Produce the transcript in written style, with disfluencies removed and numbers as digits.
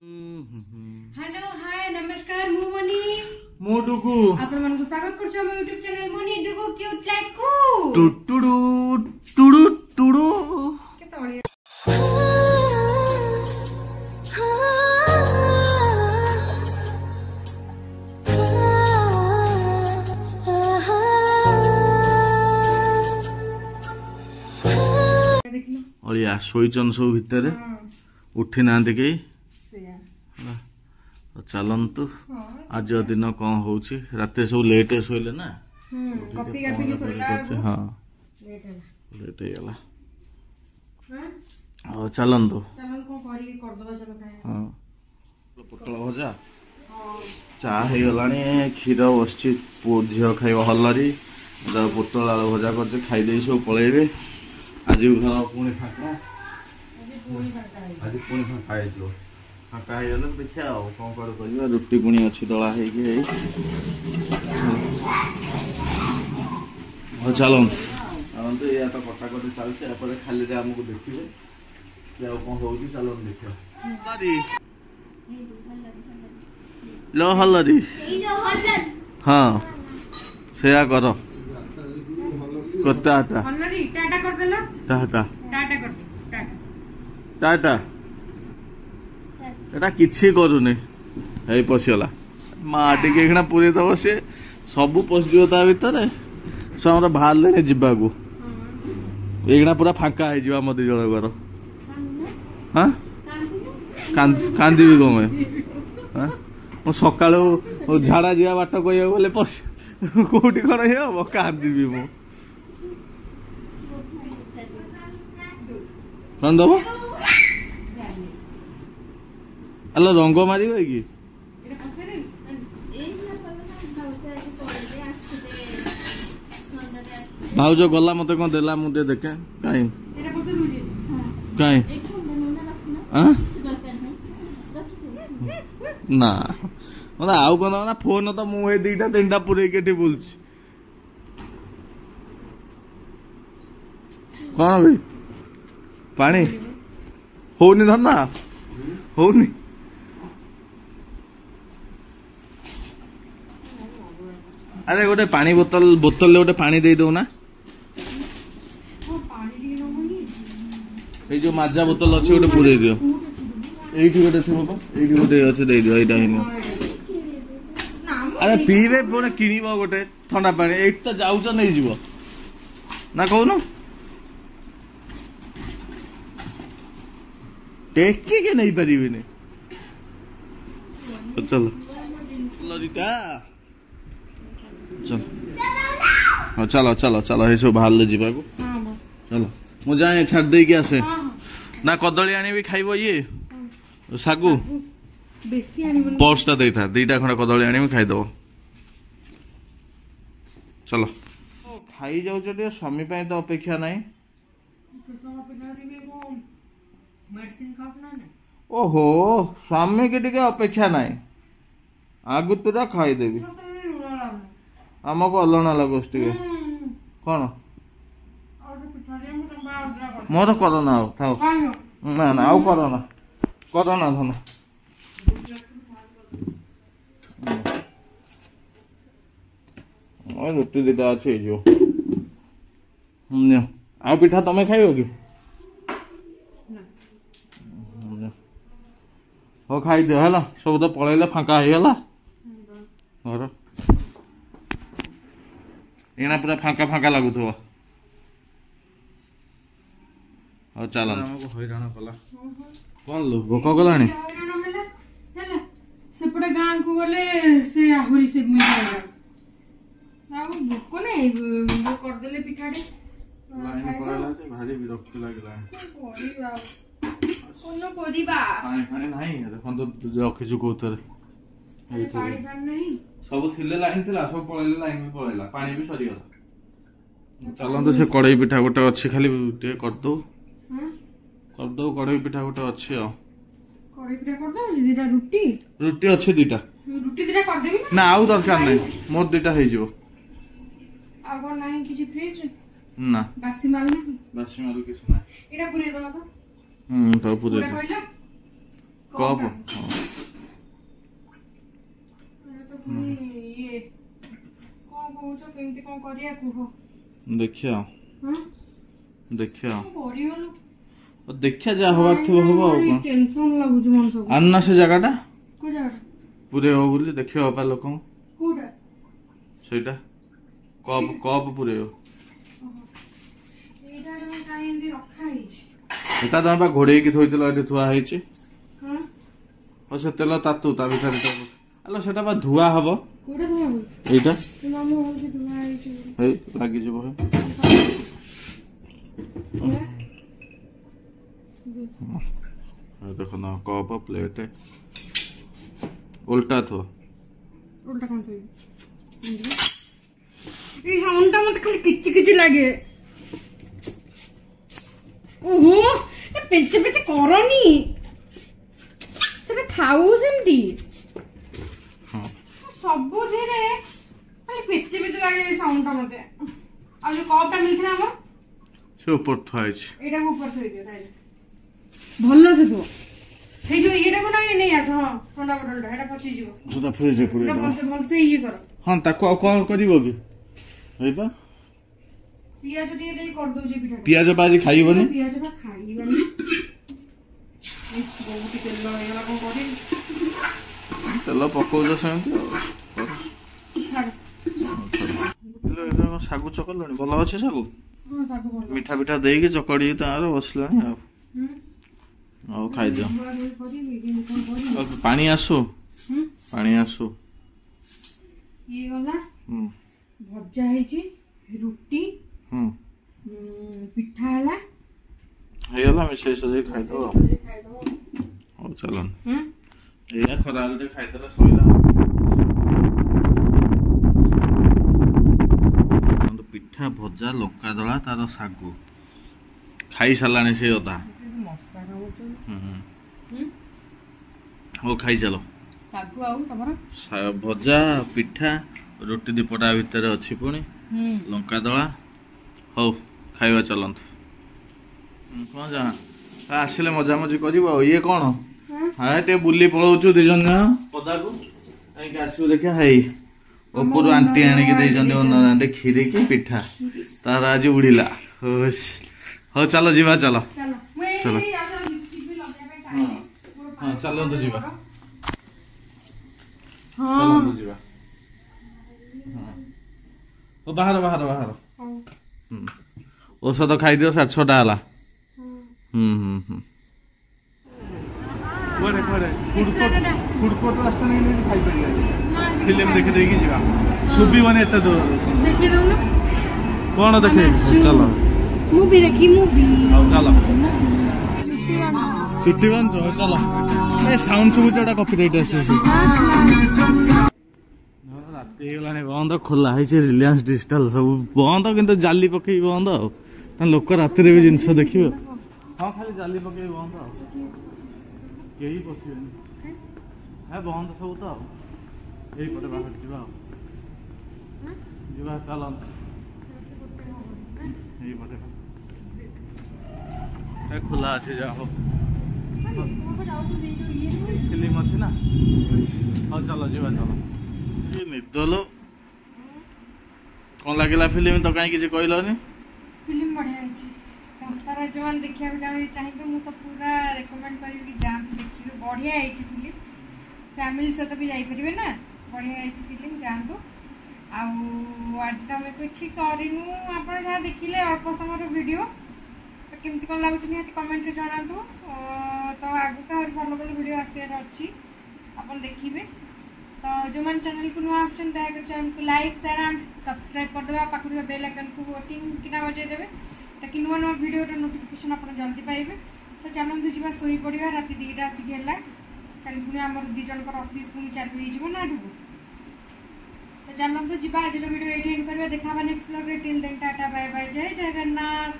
Hello hi नमस्कार मु money मु डुगु आपण मन को स्वागत करछु हम YouTube channel money Dugu cute लाइकु टुटुडु टुडु टुडु केतोळी देखिलो ओलिया सोईचन सब भितर उठी ना देखै चलतु आज दिन कौन हो रात सब लेट शोले ना कॉफी काफी की सोला हाँ लेट हो गला चलतु हाँ पोटल भजा चा हो गला क्षीर बस पु झील खाइब हलरी पोटल आलू भजा कर खाईदे सब पलैबे आज घर पुणी फाँका आज पुणी फाँका हो फाँका हो देखिए कौन कौन कर रुटी पुणी अच्छी दला हो चलतु चलतु या तो कटाकटी चलते खाली आमको देखिए कौन हो चलतु देखिए लो हलरी हाँ से कर टाटा टाटा टाटा एटा किछि करूनी ए पसिगला माटी के एखना पूरे दब से सब पसियो ता भीतर समर बाहर जीवा को एखना पूरा फांका है जीवा मते जळ घर हां कांदी भी गमे हां मो सकाळो झाड़ा जीवा बाट कहियो बोले पस कोठी कोन हे हो कांदी भी मो कौन दबो अल्लाह रंग मार कि भाउज गला मत कौन देला मुझे देखे कहीं कहीं ना मतलब आउ कौन ना फोन तो मुझे दीटा तीन टा पूरे के बुल कौन भाई पानी होनी धन्ना होनी अरे गोटे पानी बोतल बोतल गोटे पानी दे दो ना जो माजा बोतल अच्छे गोटे पूरे दियो एठी गोटे थी एठी गोटे अच्छे दे दियो एटा हिनो अरे पीबे पुणे किनिबो गोटे ठंडा पानी एठी तो जाउछ नै जीवो ना कहूनु टेकी के नहीं पारी ने चलो ललिता चलो हाँ चलो चलो चलो ये सब बाहर ले जीवा को चलो मु जाए छाड़ दे के आसे ना कदली आनी भी खाइबो ये सागु बेसी आनी पर्स ता देता दीटा खंडा कदली आनी भी खाइ दबो चलो खाई जाउ जे स्वामी पय तो अपेक्षा नाही ओहो स्वामी के टिके अपेक्षा नाही आगु तुरा खाई देबी आमको अलना लगोस टिके कौन मोर करना आओ थाओ ना ना आओ करना धन रुटी दीटा अच्छे जो आ पिठा तमें खाइब कि हो खाई दियो है सब तो पलैले फांका हो घर एना पूरा फांका फांका लगुथो और चल हैरान कला कौन लो भोक गलानी सेपटे गाँ को गले से आहुरी से भोक नहीं कर देले पिठाडे लाइन पड़ला से भारी विरक्त लागला कोन कोदिबा पानी पानी नाही देखन तो रखिछु कोथरे पानी पानी नहीं सब थिले लाइन थिला सब पळैले लाइन भी पळैला पानी भी सरी गला चलन तो से कड़ई पिठा गोटे अच्छी खाली टे कर दो कड़ई पिठा गोटे अच्छी आ कड़ई पिठा कर दो दीटा रुटी रुटी अच्छी दीटा रुटी दीटा कर देबी ना आउ दरकार नहीं मोर दीटा हे जो आ कोन नाही किछि फ्रिज ना बासी माल नहीं बासी माल किछ ना एटा पुरे दो तो तो पूरे कप देखिया देखिया देखिया जा हवा थी हवा टेंशन लागुछ मन सब अन्ना से जगहटा को जगह पूरे हो बोली देखियो बापा लोक कोडा सेटा कप कप पूरे हो एटा रे काई एंदी रखा हिच एटा दबा घोड़े की थोइतलो एठी थुआ हिच हां ओ से तेल तातु ता भीतर आलो सेटा बा धुआ हबो कोडा धुआ हो एटा मामू हो कि धुआ हिच हे लागी जबो हे देखो ना कप प्लेट उल्टा थो उल्टा कौन थो ये साउंड मत खाली किच किच लागे ओहो ए पेचे पेचे करनी सेटा थाउ सेमती हां सब धीरे खाली पेचे पेचे लागे साउंड मते आ जो कपटा मिलथना हमर से ऊपर थोइछ एटा ऊपर थई दे ताई भल्लो से तो हे जो येटा को नहीं आस हां ठंडा बोतलटा एटा पची जीवो सुदा फ्रिज पुरे एटा भल से ये करो हां ताको कोन करबो कि हेबा पियाज टिके देई कर दउ जे पिठा पियाज बाजी खाइबनी पियाज बा खाइबनी इस बहुत तेल लगला को करी तेल पकाउ जो सेमती सागु चकलनी भल अच्छे सागु हां सागु भल मीठा मीठा देके चकड़ी तार बसलानी आ खाई दियो पानी आसो पानी आसो ये गला भजा हेची रुटी पिठा हला हे गला मिसे सजे खाई दो ओ चलन एया खराल दे खाई दला सोइला तो पिठा भजा लंका दला तार सागु खाई सालाने से अदा मस्सा खाउछु हो खाई चलो सागु आउ तमरा भजा पिठा रोटी दीपटा भितर अच्छी पुणी लंका दला हो खाइबा चलतु कौन जा आसिले मजा मजी कर ये कौन हाँ टे बुली पलाऊँ दी जन पदा को कहीं आसो देखिया है ऊपर आंटी आणिकी दे खीरी की पिठा तार आज उड़ीला हो चलो जीवा चलो चलो हाँ चलतु जीवा चलतु जीवा ओ बाहर बाहर बाहर औषध खाई दियो 6:30 हला कोड़े कोड़े फूड कोर्ट रास्ता नहीं खाई परिया फिल्म देखि देगी जीवा सुबी बने एते दूर देखि दो ना कोन देखे चलो मूवी देखी मूवी आओ चलो छुट्टी बन चलो ए साउंड सुबु चटा कॉपीराइट आसे रात हेगलाने बंद खोला है रिलायंस डिजिटल सब बंद किंतु जाली पकई बंद लोक रात भी जिनस देखिए हाँ खाली जाली पकई बंद कहीं पशिबन है बंद सब तो यही पटे बाहर जीवा चल यही पटे खोला अच्छे जा हो फिल्म अच्छी ना हाँ चलो जीवा चलो ये निदलो कौन लगेला फिल्म तो कहीं किसी कहलनी फिल्म बढ़िया है तारा जवान देखिया चाहिए मु तो पूरा रेकमेंड करी कि जान देखिए बढ़िया है फिल्म फैमिली सहित भी जाई परिबे ना बढ़िया है फिल्म जानतु आज तो आम कुछ करूँ आप जहाँ देखिले अल्प समय वीडियो तो केमती कौन लगुच निहाती कमेंट रे जणातु तो आगु का भल भल वीडियो आसार अच्छी आप देखिए तो जो मैंने चैनल को नुआ आसान दयाकर चैनल को लाइक शेयर एंड सब्सक्राइब करदे पाखर बेल आइकन को वोटिंग किना बजाईदेवे ताकि नुआ नुआ वीडियो नोटिफिकेशन आप जल्दी पाइबे तो चलते जी शोई पड़ा राति 2टा आसिक है कल पुणी आम दी जन ऑफिस पुणी चालू हो ना तो चलते जी आज वीडियो ये देखा next blog till then tata bye bye Jai Jagannath.